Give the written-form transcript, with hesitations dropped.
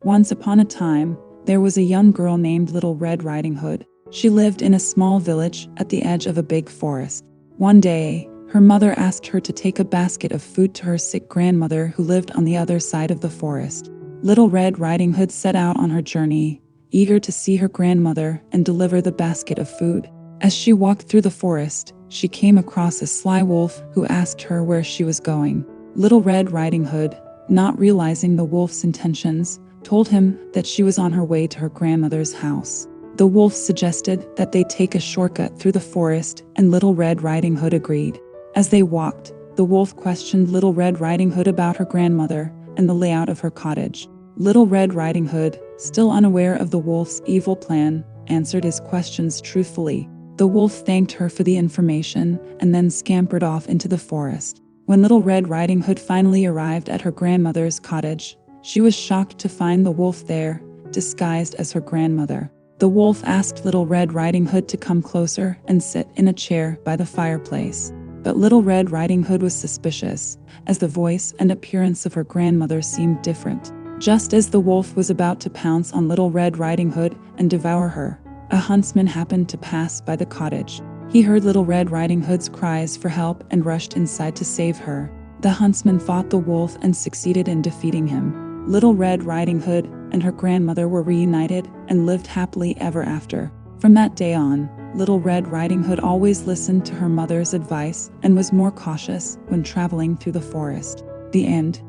Once upon a time, there was a young girl named Little Red Riding Hood. She lived in a small village at the edge of a big forest. One day, her mother asked her to take a basket of food to her sick grandmother who lived on the other side of the forest. Little Red Riding Hood set out on her journey, eager to see her grandmother and deliver the basket of food. As she walked through the forest, she came across a sly wolf who asked her where she was going. Little Red Riding Hood, not realizing the wolf's intentions, told him that she was on her way to her grandmother's house. The wolf suggested that they take a shortcut through the forest, and Little Red Riding Hood agreed. As they walked, the wolf questioned Little Red Riding Hood about her grandmother and the layout of her cottage. Little Red Riding Hood, still unaware of the wolf's evil plan, answered his questions truthfully. The wolf thanked her for the information and then scampered off into the forest. When Little Red Riding Hood finally arrived at her grandmother's cottage, she was shocked to find the wolf there, disguised as her grandmother. The wolf asked Little Red Riding Hood to come closer and sit in a chair by the fireplace. But Little Red Riding Hood was suspicious, as the voice and appearance of her grandmother seemed different. Just as the wolf was about to pounce on Little Red Riding Hood and devour her, a huntsman happened to pass by the cottage. He heard Little Red Riding Hood's cries for help and rushed inside to save her. The huntsman fought the wolf and succeeded in defeating him. Little Red Riding Hood and her grandmother were reunited and lived happily ever after. From that day on, Little Red Riding Hood always listened to her mother's advice and was more cautious when traveling through the forest. The end.